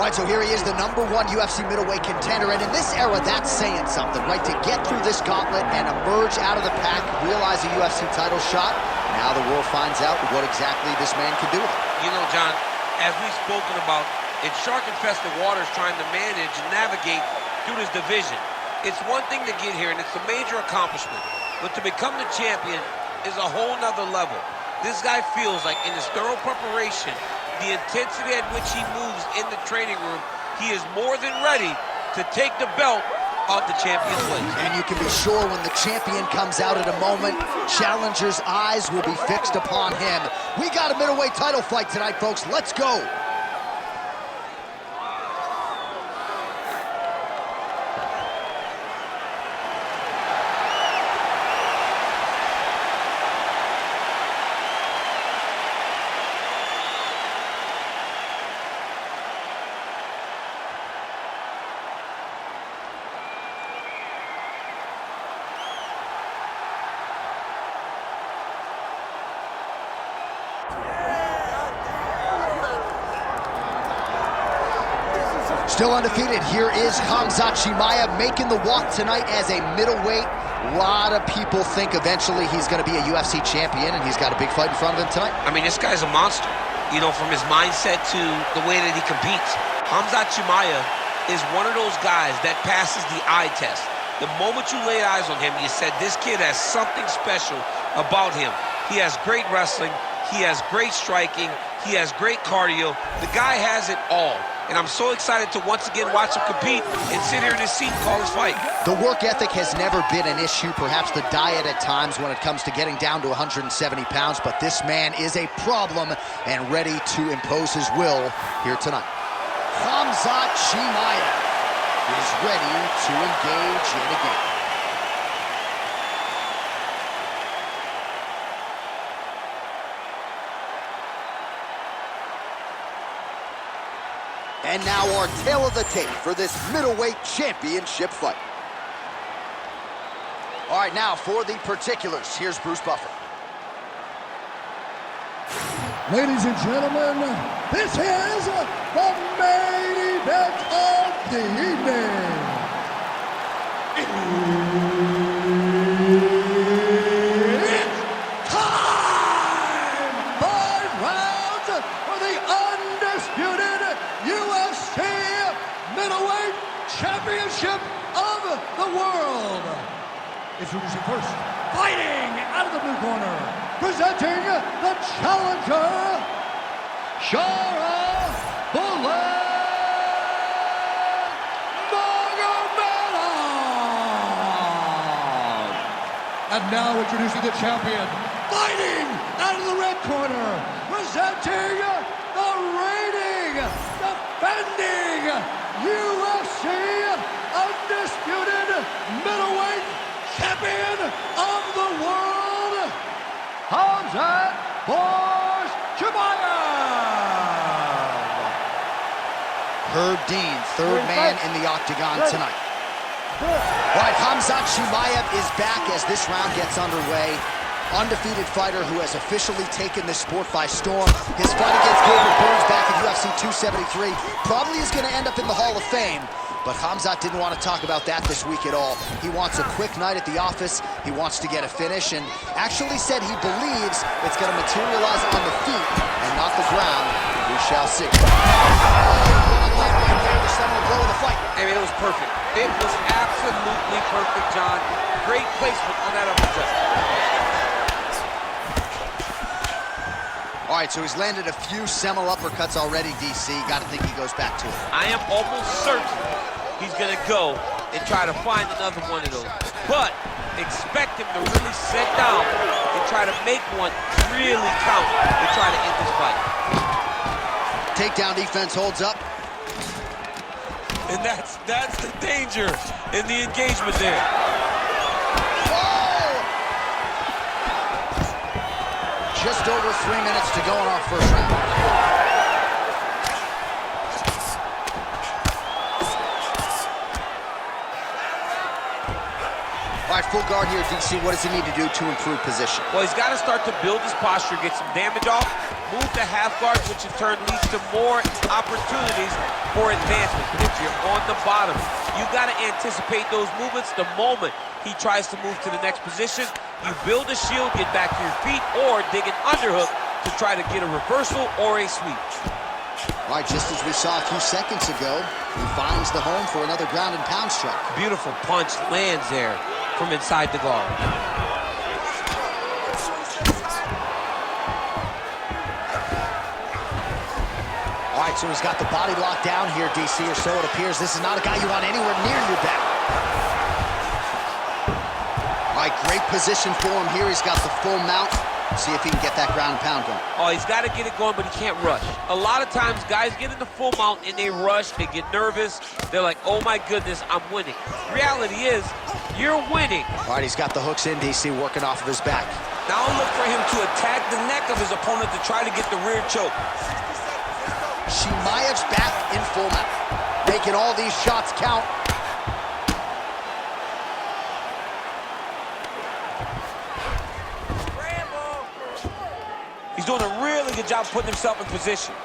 All right, so here he is, the #1 UFC middleweight contender, and in this era, that's saying something, right? To get through this gauntlet and emerge out of the pack, realize a UFC title shot, now the world finds out what exactly this man can do with it. You know, John, as we've spoken about, it's shark-infested waters trying to manage and navigate through this division. It's one thing to get here, and it's a major accomplishment, but to become the champion is a whole nother level. This guy feels like in his thorough preparation, the intensity at which he moves in the training room, he is more than ready to take the belt off the champion's legs. And you can be sure when the champion comes out at a moment, challengers' eyes will be fixed upon him. We got a middleweight title fight tonight, folks. Let's go. Still undefeated, here is Khamzat Chimaev making the walk tonight as a middleweight. A lot of people think eventually he's going to be a UFC champion, and he's got a big fight in front of him tonight. I mean, this guy's a monster, you know, from his mindset to the way that he competes. Khamzat Chimaev is one of those guys that passes the eye test. The moment you laid eyes on him, you said, this kid has something special about him. He has great wrestling, he has great striking, he has great cardio. The guy has it all. And I'm so excited to once again watch him compete and sit here in his seat and call his fight. The work ethic has never been an issue, perhaps the diet at times when it comes to getting down to 170 pounds, but this man is a problem and ready to impose his will here tonight. Khamzat Chimaev is ready to engage yet again. And now our tale of the tape for this middleweight championship fight. All right, now for the particulars, here's Bruce Buffer. Ladies and gentlemen, this is the main event of the evening. It's time! 5 rounds for the undisputed UFC middleweight championship of the world. Introducing first, fighting out of the blue corner, presenting the challenger, Sharaputdin Magomedov. And now introducing the champion, fighting out of the red corner, presenting the reigning, defending UFC undisputed middleweight champion of the world, Khamzat Chimaev. Herb Dean, third man in the octagon tonight. All right, Khamzat Chimaev is back as this round gets underway. Undefeated fighter who has officially taken this sport by storm. His fight against Gilbert Burns back at UFC 273 probably is going to end up in the Hall of Fame, but Khamzat didn't want to talk about that this week at all. He wants a quick night at the office, he wants to get a finish, and actually said he believes it's going to materialize on the feet and not the ground. We shall see. I mean, it was perfect. It was absolutely perfect, John. Great placement on that uppercut. All right, so he's landed a few seminal uppercuts already, DC. Got to think he goes back to it. I am almost certain he's going to go and try to find another one of those. But expect him to really sit down and try to make one really count and try to end this fight. Takedown defense holds up. And that's the danger in the engagement there. Just over 3 minutes to go in our first round. All All right, full guard here, DC. What does he need to do to improve position? Well, he's got to start to build his posture, get some damage off, move to half guard, which in turn leads to more opportunities for advancement. But if you're on the bottom, you got to anticipate those movements the moment he tries to move to the next position. You build a shield, get back to your feet, or dig an underhook to try to get a reversal or a sweep. All right, just as we saw a few seconds ago, he finds the home for another ground and pound strike. Beautiful punch lands there from inside the guard. All right, so he's got the body locked down here, DC, or so it appears. This is not a guy you want anywhere near your back. All right, great position for him here. He's got the full mount. See if he can get that ground and pound going. Oh, he's got to get it going, but he can't rush. A lot of times, guys get in the full mount and they rush, they get nervous. They're like, oh my goodness, I'm winning. Reality is, you're winning. All right, he's got the hooks in, DC, working off of his back. Now look for him to attack the neck of his opponent to try to get the rear choke. Chimaev's back in full mount, making all these shots count. He's doing a really good job putting himself in position.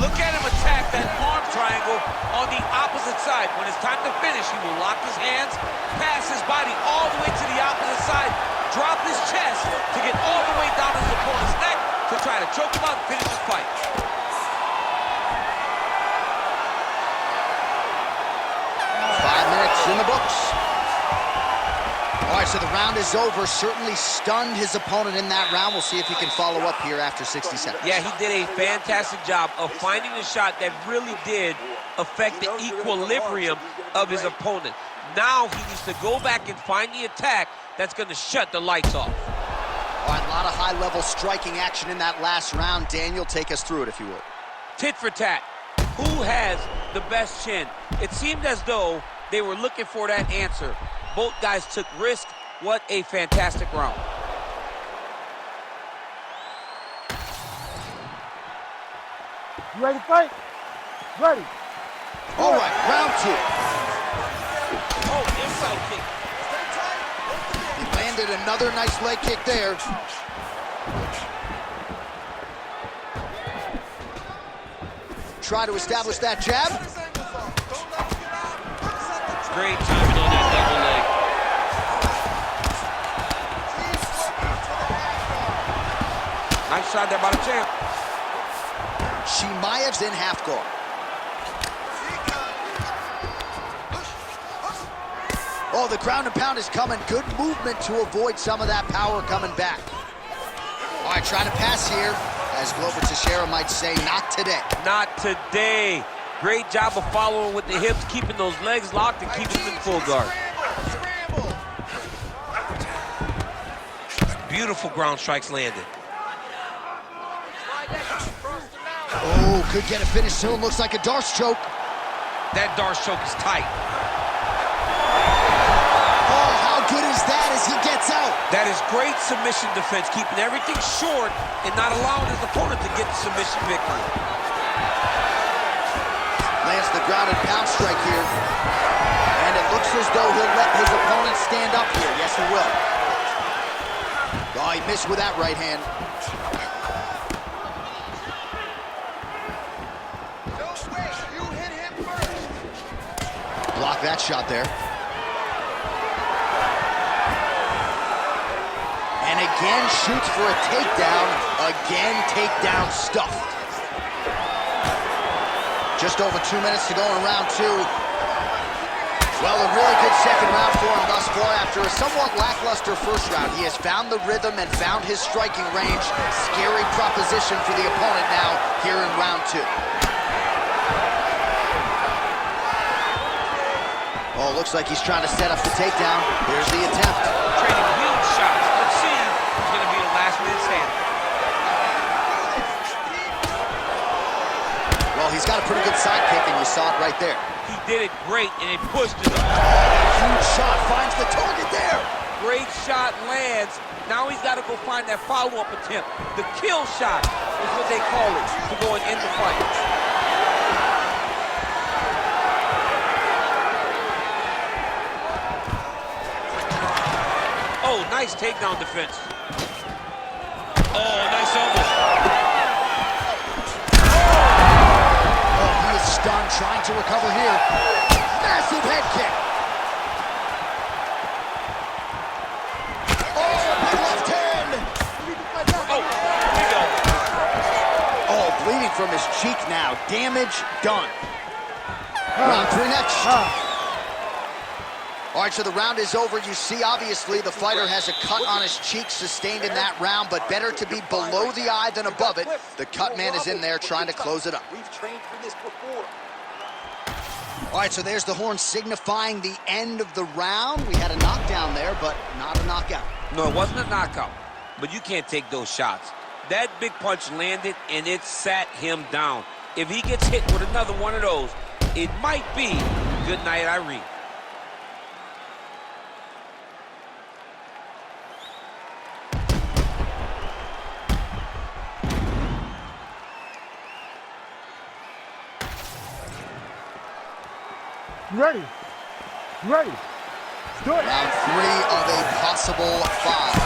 Look at him attack that arm triangle on the opposite side. When it's time to finish, he will lock his hands, pass his body all the way to the opposite side, drop his chest to get all the way down his opponent's neck to try to choke him out and finish his fight. In the books. All right, so the round is over. Certainly stunned his opponent in that round. We'll see if he can follow up here after 60 seconds. Yeah, he did a fantastic job of finding a shot that really did affect the equilibrium of his opponent. Now he needs to go back and find the attack that's going to shut the lights off. All right, a lot of high-level striking action in that last round. Daniel, take us through it, if you would. Tit for tat. Who has the best chin? It seemed as though they were looking for that answer. Both guys took risk. What a fantastic round. You ready to fight? Ready. All right, round two. Oh, inside kick. He landed another nice leg kick there. Try to establish that jab. Great timing on that double leg. Nice shot there by the champ. Chimaev's in half guard. Oh, the ground and pound is coming. Good movement to avoid some of that power coming back. All right, trying to pass here. As Glover Teixeira might say, not today. Not today. Great job of following with the hips, keeping those legs locked and keeping them in full guard. Beautiful ground strikes landed. Oh, could get a finish soon. Looks like a Darce choke. That Darce choke is tight. Oh, how good is that as he gets out? That is great submission defense, keeping everything short and not allowing his opponent to get the submission victory. Lands the ground and pound strike here. And it looks as though he'll let his opponent stand up here. Yes, he will. Oh, he missed with that right hand. You hit him first. Block that shot there. And again shoots for a takedown. Again, takedown stuffed. Just over 2 minutes to go in round two. Well, a really good second round for him thus far. After a somewhat lackluster first round, he has found the rhythm and found his striking range. Scary proposition for the opponent now here in round two. Oh, looks like he's trying to set up the takedown. Here's the attempt. Trading huge shots. Let's see who's going to be the last man standing. Well, he's got a pretty good side kick, and you saw it right there. He did it great, and it pushed his Huge shot, finds the target there. Great shot lands. Now he's got to go find that follow-up attempt. The kill shot is what they call it to go and end the fight. Nice takedown defense. Oh, nice elbow. Oh, he is stunned, trying to recover here. Massive head kick. Oh, big left hand. Oh, here we go. Oh, bleeding from his cheek now. Damage done. Round 3 next. All right, so the round is over. You see, obviously, the fighter has a cut on his cheek sustained in that round, but better to be below the eye than above it. The cut man is in there trying to close it up. We've trained for this before. All right, so there's the horn signifying the end of the round. We had a knockdown there, but not a knockout. No, it wasn't a knockout, but you can't take those shots. That big punch landed, and it sat him down. If he gets hit with another one of those, it might be good night, Irene. Ready. Ready. Let's do it. Round 3 of a possible 5.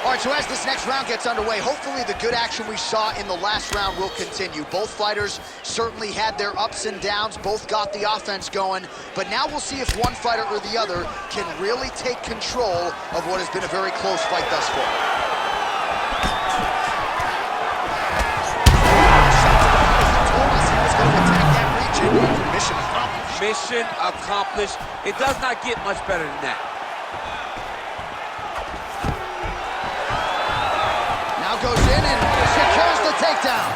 All right, so as this next round gets underway, hopefully the good action we saw in the last round will continue. Both fighters certainly had their ups and downs, both got the offense going, but now we'll see if one fighter or the other can really take control of what has been a very close fight thus far. Mission accomplished. Mission accomplished. It does not get much better than that. Now goes in and secures the takedown.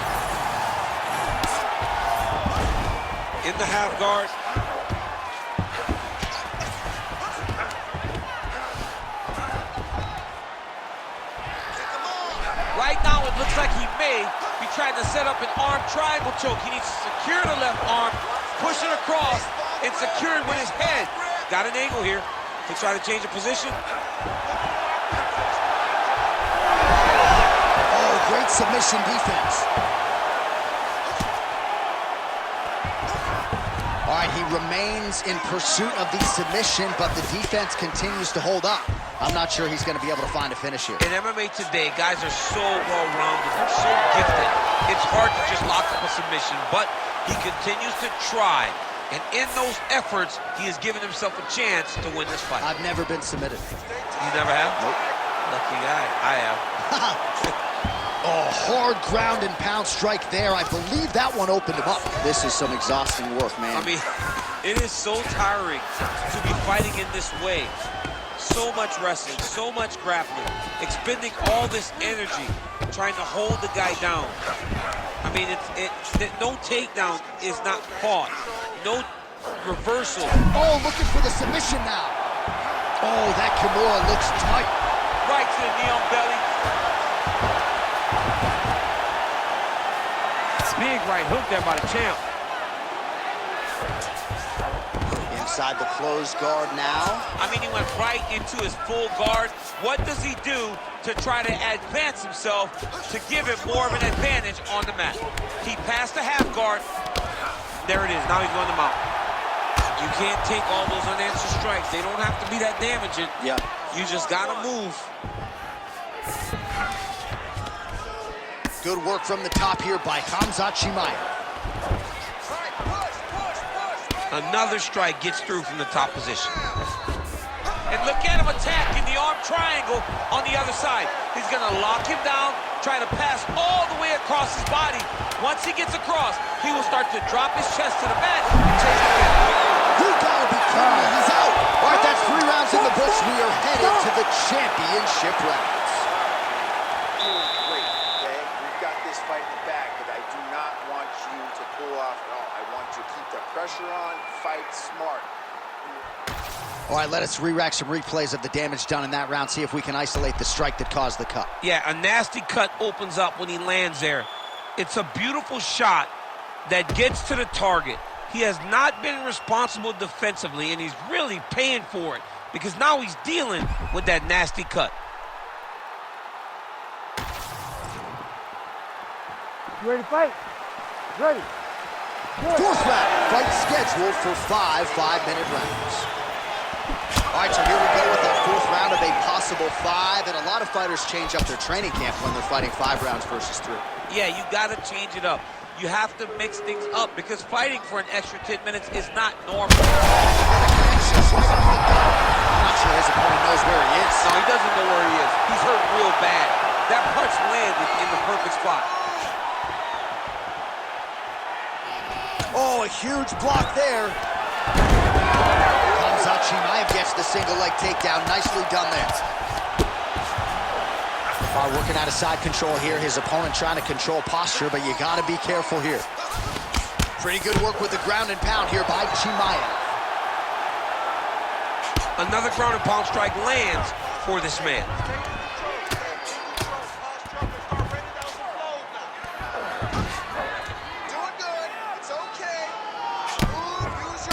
In the half guard. Right now it looks like he may be trying to set up an arm triangle choke. He needs to secure the left arm, push it across, and secure it with his head. Got an angle here to try to change the position. Oh, great submission defense. All right, he remains in pursuit of the submission, but the defense continues to hold up. I'm not sure he's going to be able to find a finish here. In MMA today, guys are so well-rounded, they're so gifted. It's hard to just lock up a submission, but he continues to try. And in those efforts, he has given himself a chance to win this fight. I've never been submitted. You never have? Nope. Lucky guy. I have. Oh, hard ground and pound strike there. I believe that one opened him up. This is some exhausting work, man. I mean, it is so tiring to be fighting in this way. So much wrestling, so much grappling, expending all this energy, trying to hold the guy down. I mean, no takedown is not fought. No reversal. Oh, looking for the submission now. Oh, that Kimura looks tight. Right to the knee on belly. Big right hook there by the champ. Inside the closed guard now. I mean, he went right into his full guard. What does he do to try to advance himself to give him more of an advantage on the mat? He passed the half guard. There it is. Now he's going to mount. You can't take all those unanswered strikes. They don't have to be that damaging. Yeah. You just got to move. Good work from the top here by Khamzat Chimaev. Another strike gets through from the top position. And look at him attacking the arm triangle on the other side. He's gonna lock him down, try to pass all the way across his body. Once he gets across, he will start to drop his chest to the mat and chase the finish. You gotta be kidding me, he's out. All right, that's 3 rounds in the books. We are headed to the championship rounds. Great, okay? We've got this fight in the bag, but I do not want you to pull off at all. I want you to keep the pressure on, fight smart. All right, let us re-rack some replays of the damage done in that round, see if we can isolate the strike that caused the cut. Yeah, a nasty cut opens up when he lands there. It's a beautiful shot that gets to the target. He has not been responsible defensively, and he's really paying for it because now he's dealing with that nasty cut. You ready to fight? Ready. Good. 4th round, fight scheduled for 5 5-minute rounds. All right, so here we go with the fourth round of a possible 5, and a lot of fighters change up their training camp when they're fighting 5 rounds versus 3. Yeah, you got to change it up. You have to mix things up because fighting for an extra 10 minutes is not normal. I'm not sure his opponent knows where he is. No, he doesn't know where he is. He's hurt real bad. That punch landed in the perfect spot. Oh, a huge block there. Khamzat Chimaev gets the single leg takedown. Nicely done there. Working out of side control here. His opponent trying to control posture, but you got to be careful here. Pretty good work with the ground and pound here by Chimaev. Another ground and pound strike lands for this man.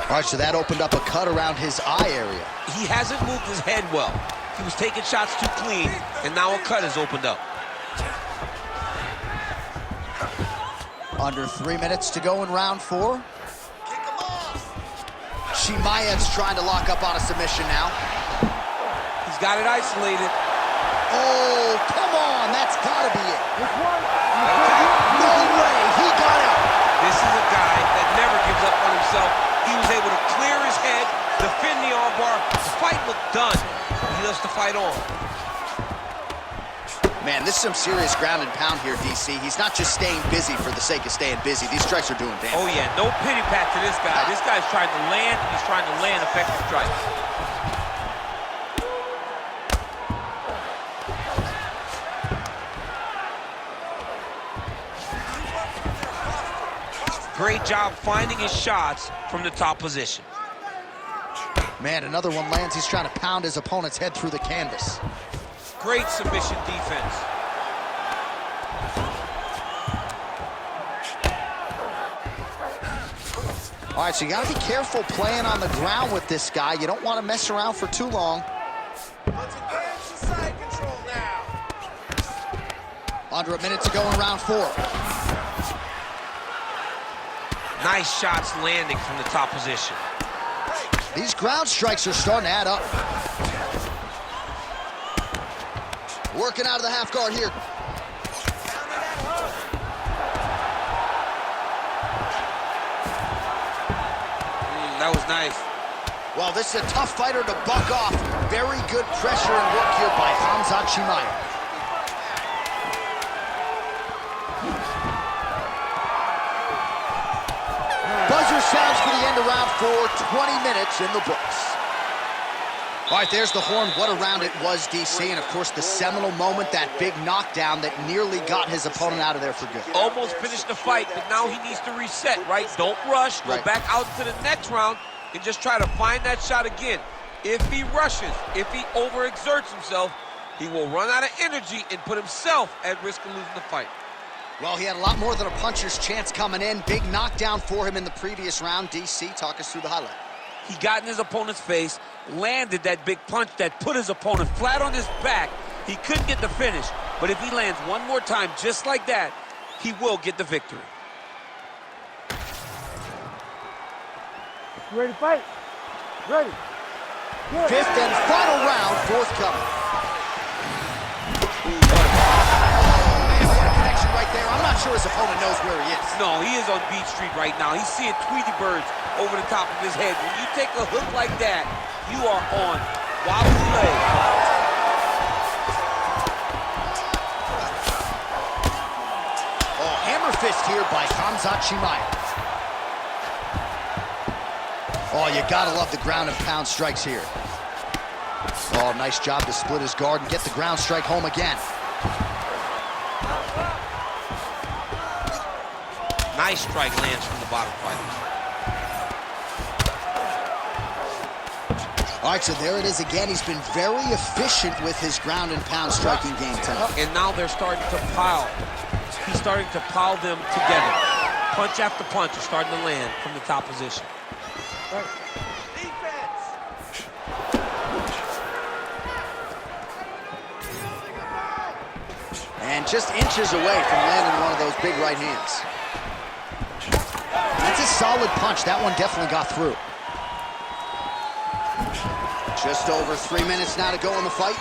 All right, so that opened up a cut around his eye area. He hasn't moved his head well. He was taking shots too clean, and now a cut has opened up. Under 3 minutes to go in round 4. Chimaev's trying to lock up on a submission now. He's got it isolated. Oh, come on, that's gotta be it. Okay. No way, he got out. This is a guy that never gives up on himself. He was able to clear his head, defend the armbar. The fight looked done. He loves to fight on. Man, this is some serious ground and pound here, DC. He's not just staying busy for the sake of staying busy. These strikes are doing damage. Oh, yeah, no pity pat to this guy. This guy's trying to land, and he's trying to land effective strikes. Great job finding his shots from the top position. Man, another one lands. He's trying to pound his opponent's head through the canvas. Great submission defense. All right, so you got to be careful playing on the ground with this guy. You don't want to mess around for too long. Let's advance to side control now. Under a minute to go in round 4. Nice shots landing from the top position. These ground strikes are starting to add up. Working out of the half guard here. That was nice. Well, this is a tough fighter to buck off. Very good pressure and work here by Khamzat Chimaev. Buzzer sounds for the end of round 4, 20 minutes in the books. All right, there's the horn. What a round it was, DC. And, of course, the seminal moment, that big knockdown that nearly got his opponent out of there for good. Almost finished the fight, but now he needs to reset, right? Don't rush. Go back out to the next round and just try to find that shot again. If he rushes, if he overexerts himself, he will run out of energy and put himself at risk of losing the fight. Well, he had a lot more than a puncher's chance coming in. Big knockdown for him in the previous round. DC, talk us through the highlight. He got in his opponent's face, landed that big punch that put his opponent flat on his back. He couldn't get the finish, but if he lands one more time just like that, he will get the victory. You ready to fight? Ready. Good. 5th and final round, forthcoming. Right there. I'm not sure his opponent knows where he is. No, he is on Beach Street right now. He's seeing Tweety birds over the top of his head. When you take a hook like that, you are on wobbly legs. Oh, hammer fist here by Khamzat Chimaev. Oh, you gotta love the ground and pound strikes here. Oh, nice job to split his guard and get the ground strike home again. Nice strike lands from the bottom fighters. All right, so there it is again. He's been very efficient with his ground and pound striking game tonight. And now they're starting to pile. He's starting to pile them together. Punch after punch is starting to land from the top position. Right. Defense. And just inches away from landing one of those big right hands. That's a solid punch. That one definitely got through. Just over 3 minutes now to go in the fight.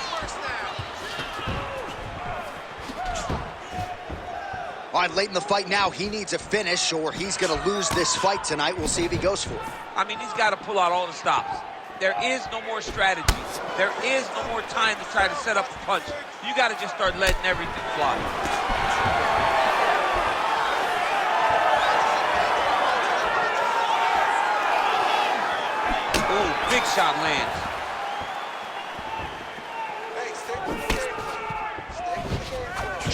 All right, late in the fight now, he needs a finish or he's going to lose this fight tonight. We'll see if he goes for it. I mean, he's got to pull out all the stops. There is no more strategy. There is no more time to try to set up a punch. You got to just start letting everything fly. Ooh, big shot lands.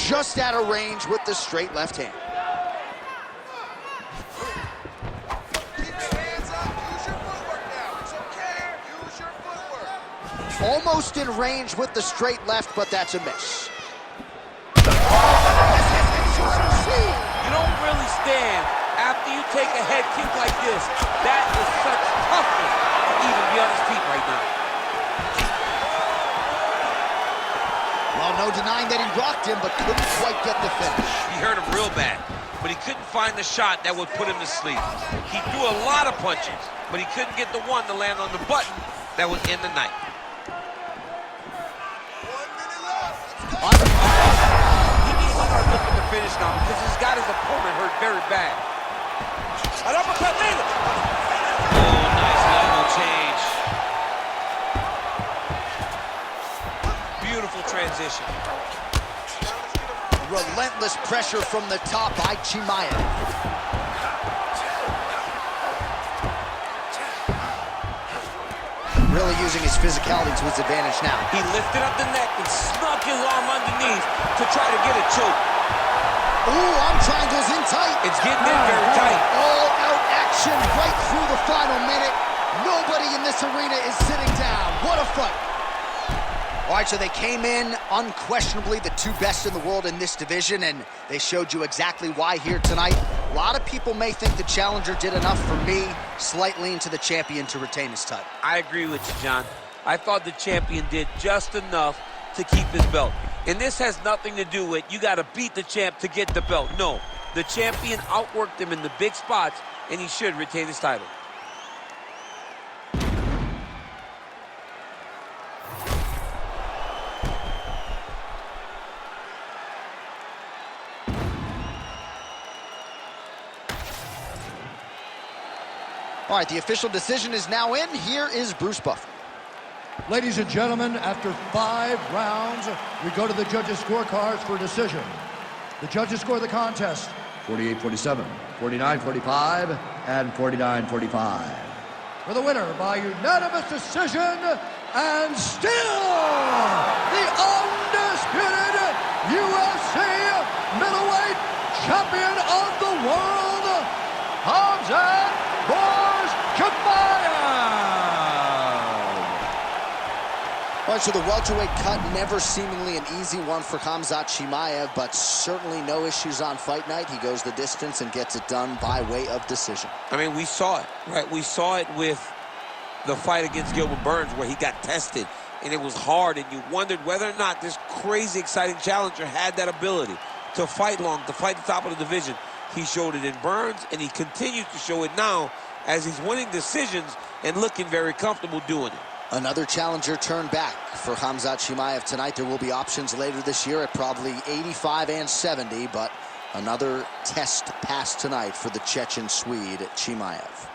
Just out of range with the straight left hand. Keep your hands up. Use your footwork now. It's okay. Use your footwork. Almost in range with the straight left, but that's a miss. You don't really stand after you take a head kick like this. That is such toughness to even be on his feet right now. Well, no denying that he rocked him, but couldn't quite get the finish. He hurt him real bad, but he couldn't find the shot that would put him to sleep. He threw a lot of punches, but he couldn't get the one to land on the button that would end the night. 1 minute left. He Let's go. needs to start looking to finish now because he's got his opponent hurt very bad. An uppercut landed. Oh, nice level change. Beautiful transition. Relentless pressure from the top by Chimaev. Really using his physicality to his advantage now. He lifted up the neck and snuck his arm underneath to try to get a choke. Ooh, arm triangles in tight. It's getting in very tight. All out action right through the final minute. Nobody in this arena is sitting down. What a fight. All right, so they came in unquestionably the two best in the world in this division, and they showed you exactly why here tonight. A lot of people may think the challenger did enough. For me, slight lean to the champion to retain his title. I agree with you, John. I thought the champion did just enough to keep his belt. And this has nothing to do with you got to beat the champ to get the belt. No, the champion outworked him in the big spots, and he should retain his title. All right, the official decision is now in. Here is Bruce Buffer. Ladies and gentlemen, after 5 rounds, we go to the judges' scorecards for a decision. The judges score the contest 48-47, 49-45, and 49-45. For the winner by unanimous decision, and still the undisputed UFC middleweight champion of the world, Khamzat Chimaev. All right, so the welterweight cut, never seemingly an easy one for Khamzat Chimaev, but certainly no issues on fight night. He goes the distance and gets it done by way of decision. I mean, we saw it, right? We saw it with the fight against Gilbert Burns where he got tested, and it was hard, and you wondered whether or not this crazy, exciting challenger had that ability to fight long, to fight the top of the division. He showed it in Burns, and he continues to show it now as he's winning decisions and looking very comfortable doing it. Another challenger turned back for Khamzat Chimaev tonight. There will be options later this year at probably 85 and 70, but another test pass tonight for the Chechen Swede, Chimaev.